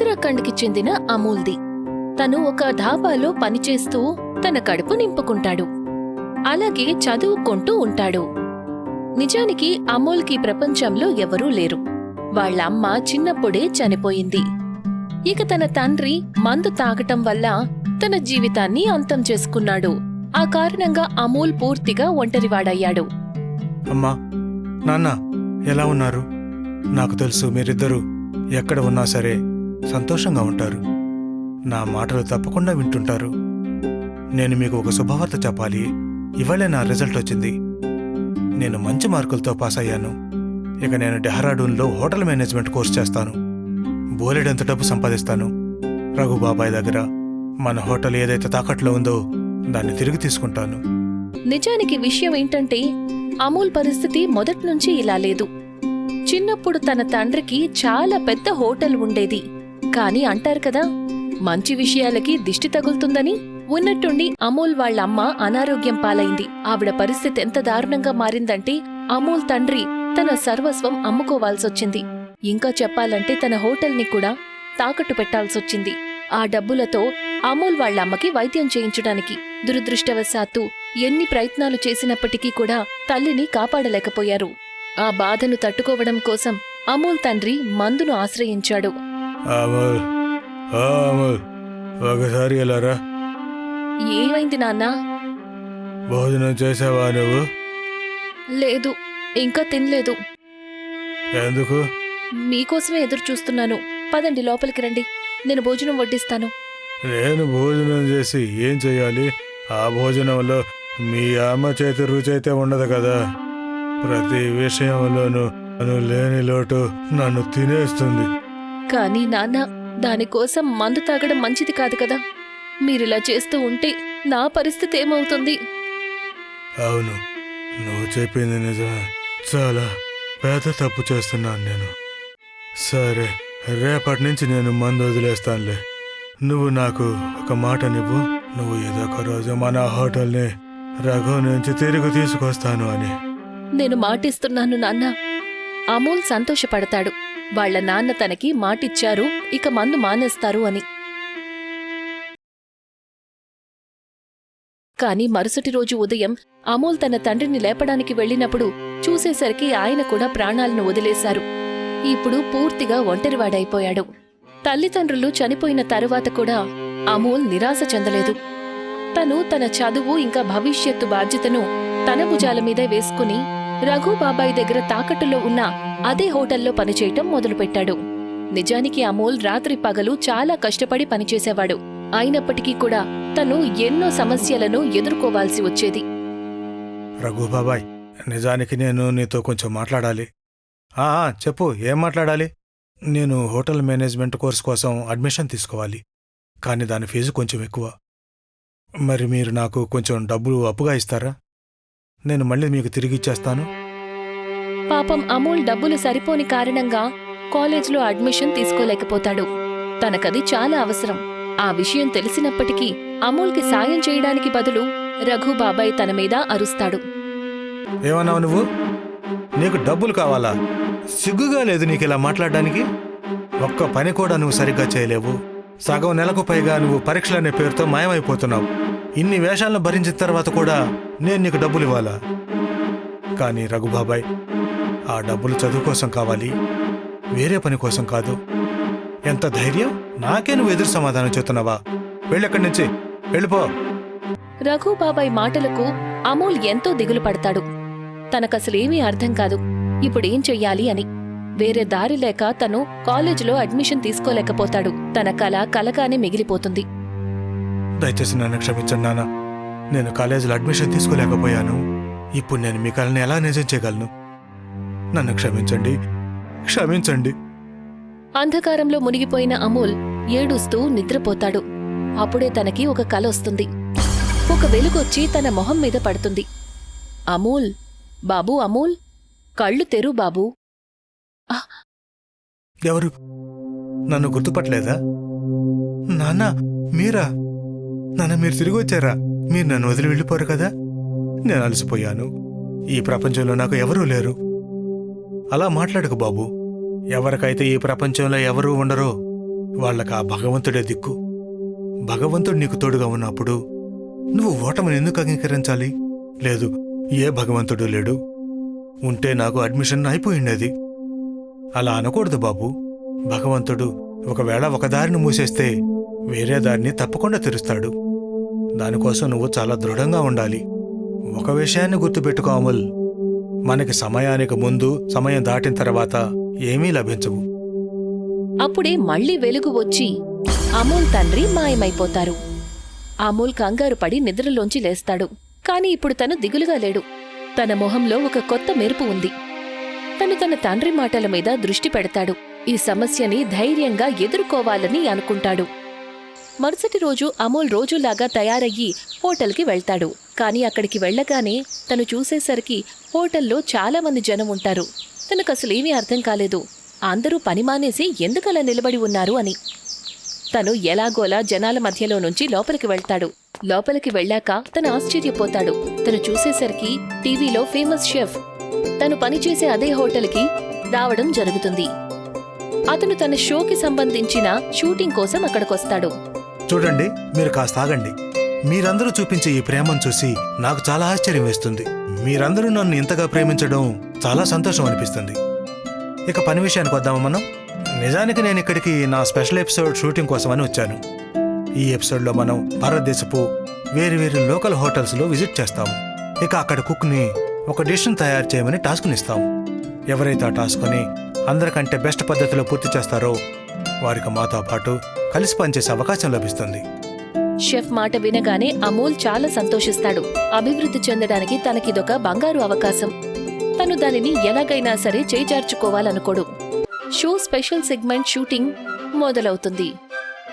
ఉత్తరాఖండ్కి చెందిన అమూల్ది. తను ఒక ధాబాలో పనిచేస్తూ తన కడుపు నింపుకుంటాడు. అలాగే చదువుకుంటూ ఉంటాడు. నిజానికి అమూల్కి ప్రపంచంలో ఎవరూ లేరు. వాళ్ళ అమ్మ చిన్నప్పుడే చనిపోయింది. ఇక తన తండ్రి మందు తాగటం వల్ల తన జీవితాన్ని అంతం చేసుకున్నాడు. ఆ కారణంగా అమూల్ పూర్తిగా ఒంటరివాడయ్యాడు. అమ్మా, నాన్న ఎలా ఉన్నారు? నాకు తెలుసు మీరిద్దరూ ఎక్కడ ఉన్నా సరే సంతోషంగా ఉంటారు. నా మాటలు తప్పకుండా వింటుంటారు. నేను మీకు ఒక శుభవార్త చెప్పాలి. ఇవాళే నా రిజల్ట్ వచ్చింది. నేను మంచి మార్కులతో పాస్ అయ్యాను. ఇక నేను డెహ్రాడూన్లో హోటల్ మేనేజ్మెంట్ కోర్స్ చేస్తాను. బోలెడంత డబ్బు సంపాదిస్తాను. రఘుబాబాయ్ దగ్గర మన హోటల్ ఏదైతే తాకట్లో ఉందో దాన్ని తిరిగి తీసుకుంటాను. నిజానికి విషయం ఏంటంటే అమూల్ పరిస్థితి మొదట్నుంచి ఇలా లేదు. చిన్నప్పుడు తన తండ్రికి చాలా పెద్ద హోటల్ ఉండేది. కాని అంటారు కదా, మంచి విషయాలకి దిష్టి తగులుతుందని. ఉన్నట్టుండి అమూల్ వాళ్ళ అమ్మ అనారోగ్యం పాలైంది. ఆవిడ పరిస్థితి ఎంత దారుణంగా మారిందంటే అమూల్ తండ్రి తన సర్వస్వం అమ్ముకోవాల్సొచ్చింది. ఇంకా చెప్పాలంటే తన హోటల్ని కూడా తాకట్టు పెట్టాల్సొచ్చింది. ఆ డబ్బులతో అమూల్ వాళ్ళ అమ్మకి వైద్యం చేయించడానికి దురదృష్టవశాత్తు ఎన్ని ప్రయత్నాలు చేసినప్పటికీ కూడా తల్లిని కాపాడలేకపోయారు. ఆ బాధను తట్టుకోవడం కోసం అమూల్ తండ్రి మందును ఆశ్రయించాడు. ఒకసారి ఎలారా? ఏమైంది నాన్నా? భోజనం చేసావా నువ్వు? లేదు, ఇంకా తినలేదు. ఎందుకు? మీకోసమే ఎదురు చూస్తున్నాను. పదండి, లోపలికి రండి, నేను భోజనం వడ్డిస్తాను. నేను భోజనం చేసి ఏం చెయ్యాలి? ఆ భోజనంలో మీ అమ్మ చేతి రుచి అయితే ఉండదు కదా. ప్రతి విషయంలోనూ నన్ను లేని లోటు నన్ను తినేస్తుంది. కానీ నాన్న, దానికోసం మందు తాగడం మంచిది కాదు కదా. మీరిలా చేస్తూ ఉంటే నా పరిస్థితి ఏమవుతుంది? అవును, నువ్వు చెప్పింది నిజమే. చాలా పెద్ద తప్పు చేస్తున్నాను నేను. సరే, రేపటి నుంచి నేను మందు వదిలేస్తానులే. నువ్వు నాకు ఒక మాటనివ్వు. నువ్వు ఏదో ఒక రోజు మన హోటల్ని రఘు నుంచి తిరిగి తీసుకొస్తాను అని. నేను మాటిస్తున్నాను నాన్న. అమూల్ సంతోషపడతాడు. వాళ్ళ నాన్న తనకి మాటిచ్చారు, ఇక మందు మానేస్తారు అని. కాని మరుసటి రోజు ఉదయం అమూల్ తన తండ్రిని లేపడానికి వెళ్లినప్పుడు చూసేసరికి ఆయన కూడా ప్రాణాలను వదిలేశారు. ఇప్పుడు పూర్తిగా ఒంటరివాడైపోయాడు. తల్లిదండ్రులు చనిపోయిన తరువాత కూడా అమూల్ నిరాశ చెందలేదు. తను తన చదువు ఇంకా భవిష్యత్తు బాధ్యతను తన భుజాల మీదే వేసుకుని రఘుబాబాయ్ దగ్గర తాకట్టులో ఉన్న అదే హోటల్లో పనిచేయటం మొదలుపెట్టాడు. నిజానికి అమూల్ రాత్రి పగలు చాలా కష్టపడి పనిచేసేవాడు. అయినప్పటికీ కూడా తను ఎన్నో సమస్యలను ఎదుర్కోవాల్సి వచ్చేది. రఘుబాబాయ్, నిజానికి నేను నీతో కొంచెం మాట్లాడాలి. చెప్పు, ఏం మాట్లాడాలి? నేను హోటల్ మేనేజ్మెంట్ కోర్స్ కోసం అడ్మిషన్ తీసుకోవాలి. కానీ దాని ఫీజు కొంచెం ఎక్కువ. మరి మీరు నాకు కొంచెం డబ్బులు అప్పుగా ఇస్తారా? నేను మళ్ళీ మీకు తిరిగి ఇచ్చేస్తాను. పాపం అమూల్ డబ్బులు సరిపోని కారణంగా కాలేజ్లో అడ్మిషన్ తీసుకోలేకపోతాడు. తనకది చాలా అవసరం. ఆ విషయం తెలిసినప్పటికీ అమూల్కి సాయం చేయడానికి బదులు రఘుబాబాయ్ తన మీద అరుస్తాడు. ఏమన్నావు నువ్వు? నీకు డబ్బులు కావాలా? సిగ్గుగా లేదు నీకిలా మాట్లాడడానికి? ఒక్క పని కూడా నువ్వు సరిగ్గా చేయలేవు. సగం నెలకు పైగా నువ్వు పరీక్షలనే పేరుతో మాయమైపోతున్నావు. ఇన్ని వేషాలను భరించిన తర్వాత కూడా నేను నీకు డబ్బులు ఇవ్వాలా? కానీ రఘుబాబాయ్, ఆ డబ్బులు చదువు కోసం కావాలి, వేరే పని కోసం కాదు. ఎంత ధైర్యం! నాకే నువ్వు ఎదురు సమాధానం చెప్తున్నావా? వెళ్ళెక్కడి నుంచి, వెళ్ళిపో. రఘుబాబాయ్ మాటలకు అమూల్ ఎంతో దిగులు పడతాడు. తనకసలేమీ అర్థం కాదు ఇప్పుడేం చెయ్యాలి అని. వేరే దారి లేక తను కాలేజీలో అడ్మిషన్ తీసుకోలేకపోతాడు. తన కల కలగానే మిగిలిపోతుంది. దయచేసి నన్ను క్షమించండి నాన్న. నేను కాలేజీలో అడ్మిషన్ తీసుకోలేకపోయాను. ఇప్పుడు నేను మీ కలని ఎలా నిజం చేయగలను? నన్ను క్షమించండి, క్షమించండి. అంధకారంలో మునిగిపోయిన అమూల్ ఏడుస్తూ నిద్రపోతాడు. అప్పుడే తనకి ఒక కల వస్తుంది. ఒక వెలుగొచ్చి తన మొహం మీద పడుతుంది. అమూల్, బాబూ అమూల్, కళ్ళు తెరు బాబూ. ఎవరు? నన్ను గుర్తుపట్టలేదా? నాన్న, మీరా? నాన్న, మీరు తిరిగి వచ్చారా? మీరు నన్ను వదిలి వెళ్ళిపోరు కదా? నేను అలసిపోయాను. ఈ ప్రపంచంలో నాకు ఎవరూ లేరు. అలా మాట్లాడకు బాబు. ఎవరికైతే ఈ ప్రపంచంలో ఎవరూ ఉండరో వాళ్ళకి ఆ భగవంతుడే దిక్కు. భగవంతుడు నీకు తోడుగా ఉన్నప్పుడు నువ్వు ఓటమిని ఎందుకు అంగీకరించాలి? లేదు, ఏ భగవంతుడు లేడు, ఉంటే నాకు అడ్మిషన్ అయిపోయిండేది. అలా అనకూడదు బాబు. భగవంతుడు ఒకవేళ ఒక దారిని మూసేస్తే వేరే దారిని తప్పకుండా తెరుస్తాడు. దానికోసం నువ్వు చాలా దృఢంగా ఉండాలి. ఒక విషయాన్ని గుర్తుపెట్టుకో అమూల్, మనకి సమయానికి ముందు, సమయం దాటిన తర్వాత ఏమీ లభించవు. అప్పుడే మళ్లీ వెలుగు వచ్చి అమూల్ తండ్రి మాయమైపోతారు. అమూల్ కంగారు పడి నిద్రలోంచి లేస్తాడు. కాని ఇప్పుడు తను దిగులుగా లేడు. తన మొహంలో ఒక కొత్త మెరుపు ఉంది. తను తన తండ్రి మాటల మీద దృష్టి పెడతాడు. ఈ సమస్యని ధైర్యంగా ఎదుర్కోవాలని అనుకుంటాడు. మరుసటి రోజు అమూల్ రోజులాగా తయారయ్యి హోటల్కి వెళ్తాడు. కాని అక్కడికి వెళ్ళగానే తను చూసేసరికి హోటల్లో చాలా మంది జనం ఉంటారు. తనకసలేమీ అర్థం కాలేదు. అందరూ పని మానేసి ఎందుకలా నిలబడి ఉన్నారు అని. తను ఎలాగోలా జనాల మధ్యలో నుంచి లోపలికి వెళ్తాడు. లోపలికి వెళ్ళాక తను ఆశ్చర్యపోతాడు. తను చూసేసరికి టీవీలో ఫేమస్ షెఫ్ తను పనిచేసే అదే హోటల్కి రావడం జరుగుతుంది. అతను తన షోకి సంబంధించిన షూటింగ్ కోసం అక్కడికొస్తాడు. చూడండి, మీరు కాస్త ఆగండి. మీరందరూ చూపించే ఈ ప్రేమను చూసి నాకు చాలా ఆశ్చర్యం వేస్తుంది. మీరందరూ నన్ను ఇంతగా ప్రేమించడం చాలా సంతోషం అనిపిస్తుంది. ఇక పని విషయానికి వద్దామా మనం? నిజానికి నేను ఇక్కడికి నా స్పెషల్ ఎపిసోడ్ షూటింగ్ కోసమని వచ్చాను. ఈ ఎపిసోడ్లో మనం భారతదేశపు వేరు లోకల్ హోటల్స్లో విజిట్ చేస్తాము. ఇక అక్కడ కుక్ని ఒక డిష్ను తయారు చేయమని టాస్క్ని ఇస్తాము. ఎవరైతే ఆ టాస్క్ని అందరికంటే బెస్ట్ పద్ధతిలో పూర్తి చేస్తారో వారికి మాతో పాటు కలిసి పనిచేసే అవకాశం లభిస్తుంది. షెఫ్ మాట వినగానే అమూల్ చాలా సంతోషిస్తాడు. అభివృద్ధి చెందడానికి తనకిదొక బంగారు అవకాశం. తను దానిని ఎలాగైనా సరే చేజార్చుకోవాలనుకోడు. షో స్పెషల్ సెగ్మెంట్ షూటింగ్ మొదలవుతుంది.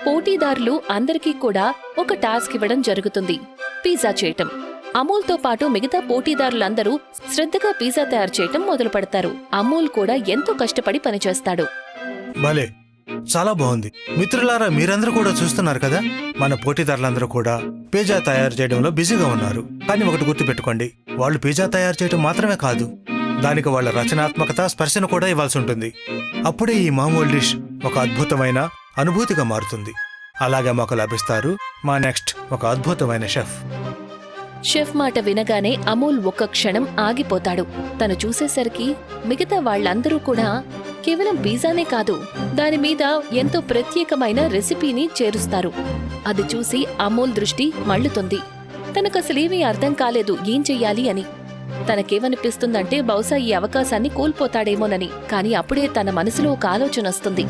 పోటీదారులు అందరికీ కూడా ఒక టాస్క్ ఇవ్వడం జరుగుతుంది. పిజ్జా చేయటం. అమూల్తో పాటు మిగతా పోటీదారులందరూ శ్రద్ధగా పిజ్జా తయారు చేయటం మొదలు పెడతారు. అమూల్ కూడా ఎంతో కష్టపడి పనిచేస్తాడు. భలే, చాలా బాగుంది. మిత్రులారా, మీరందరూ కూడా చూస్తున్నారు కదా, మన పోటీదారులందరూ కూడా పిజ్జా తయారు చేయడంలో బిజీగా ఉన్నారు. కానీ ఒకటి గుర్తుపెట్టుకోండి, వాళ్ళు పిజ్జా తయారు చేయడం మాత్రమే కాదు, దానికి వాళ్ళ రచనాత్మకత, స్పర్శను కూడా ఇవ్వాల్సి ఉంటుంది. అప్పుడే ఈ మామూలు డిష్ ఒక అద్భుతమైన అనుభూతిగా మారుతుంది. అలాగే మాకు లభిస్తారు మా నెక్స్ట్ ఒక అద్భుతమైన షెఫ్. షెఫ్ మాట వినగానే అమూల్ ఒక్క క్షణం ఆగిపోతాడు. తను చూసేసరికి మిగతా వాళ్ళందరూ కూడా కేవలం పిజ్జానే కాదు, దానిమీద ఎంతో ప్రత్యేకమైన రెసిపీని చేరుస్తారు. అది చూసి అమూల్ దృష్టి మళ్ళుతుంది. తనకసలేమీ అర్థం కాలేదు ఏం చెయ్యాలి అని. తనకేమనిపిస్తుందంటే బహుశా ఈ అవకాశాన్ని కోల్పోతాడేమోనని. కాని అప్పుడే తన మనసులో ఒక ఆలోచన వస్తుంది.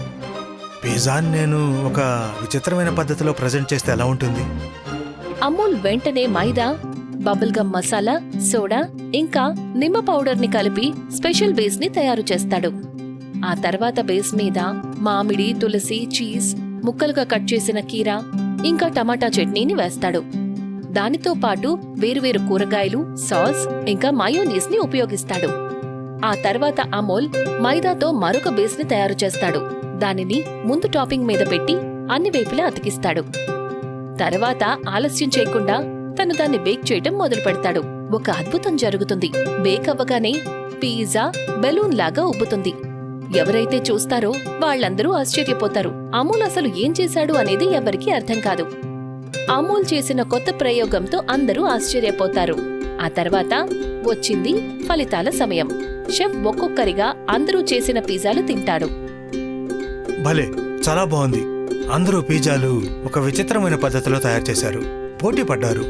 పిజ్జాని నేను ఒక విచిత్రమైన పద్ధతిలో ప్రజెంట్ చేస్తే ఎలా ఉంటుంది? అమూల్ వెంటనే మైదా, బబుల్ గమ్ మసాలా, సోడా ఇంకా నిమ్మ పౌడర్ ని కలిపి స్పెషల్ బేస్ ని తయారు చేస్తాడు. ఆ తర్వాత బేస్ మీద మామిడి, తులసి, చీజ్, ముక్కలుగా కట్ చేసిన కీరా ఇంకా టమాటా చట్నీని వేస్తాడు. దానితో పాటు వేరువేరు కూరగాయలు, సాస్ ఇంకా మయోనీస్ ని ఉపయోగిస్తాడు. ఆ తర్వాత అమూల్ మైదాతో మరొక బేస్ ని తయారు చేస్తాడు. దానిని ముందు టాపింగ్ మీద పెట్టి అన్ని వైపులా అతికిస్తాడు. తర్వాత ఆలస్యం చేయకుండా తను దాన్ని బేక్ చేయటం మొదలు పెడతాడు. ఒక అద్భుతం జరుగుతుంది. బేక్ అవ్వగానే పిజ్జా బెలూన్ లాగా ఉబ్బుతుంది. ఎవరైతే చూస్తారో వాళ్ళందరూ ఆశ్చర్యపోతారు. అమూల్ అసలు ఏం చేశాడు అనేది ఎవరికీ అర్థం కాదు. అమూల్ చేసిన కొత్త ప్రయోగంతో అందరూ ఆశ్చర్యపోతారు. ఆ తర్వాత వచ్చింది ఫలితాల సమయం. షెఫ్ ఒక్కొక్కరిగా అందరూ చేసిన పిజ్జాలు తింటాడు. భలే, చాలా బాగుంది. అందరూ పిజ్జాలు ఒక విచిత్రమైన పద్ధతిలో తయారు చేశారు, పోటీ పడ్డారు.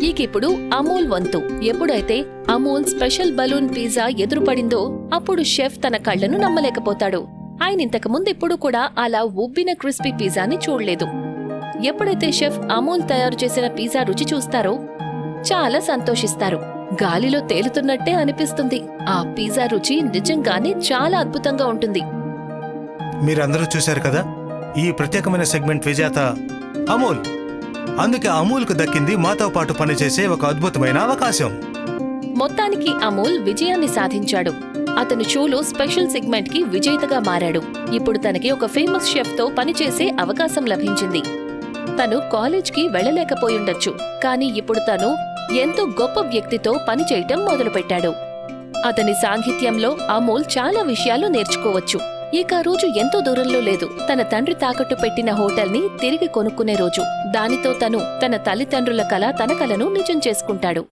ఈకిప్పుడు అమూల్ వంతు. ఎప్పుడైతే అమూల్ స్పెషల్ బలూన్ పిజ్జా ఎదురుపడిందో అప్పుడు షెఫ్ తన కళ్లను నమ్మలేకపోతాడు. ఆయన ఇంతకుముందు ఎప్పుడు కూడా అలా ఉబ్బిన క్రిస్పీ పిజ్జాని చూడలేదు. ఎప్పుడైతే షెఫ్ అమూల్ తయారు చేసిన పిజ్జా రుచి చూస్తారో చాలా సంతోషిస్తారు. గాలిలో తేలుతున్నట్టే అనిపిస్తుంది. ఆ పిజ్జా రుచి నిజంగానే చాలా అద్భుతంగా ఉంటుంది. మీరందరూ చూశారు కదా, ఈ ప్రత్యేకమైన సెగ్మెంట్ విజేత అమూల్. అందుకే అమూల్కు దక్కింది మాతో పాటు పనిచేసే ఒక అద్భుతమైన అవకాశం. మొత్తానికి అమూల్ విజయాన్ని సాధించాడు. అతను షోలో స్పెషల్ సెగ్మెంట్ కి విజేతగా మారాడు. ఇప్పుడు తనకి ఒక ఫేమస్ షెఫ్ తో పనిచేసే అవకాశం లభించింది. తను కాలేజ్కి వెళ్లలేకపోయుండొచ్చు, కానీ ఇప్పుడు తను ఎంతో గొప్ప వ్యక్తితో పనిచేయటం మొదలుపెట్టాడు. అతని సాంగత్యంలో అమూల్ చాలా విషయాలు నేర్చుకోవచ్చు. ఇక ఆ రోజు ఎంతో దూరంలో లేదు. తన తండ్రి తాకట్టు పెట్టిన హోటల్ని తిరిగి కొనుక్కునే రోజు. దానితో తను తన తల్లిదండ్రుల కల తన కలను నిజం చేసుకుంటాడు.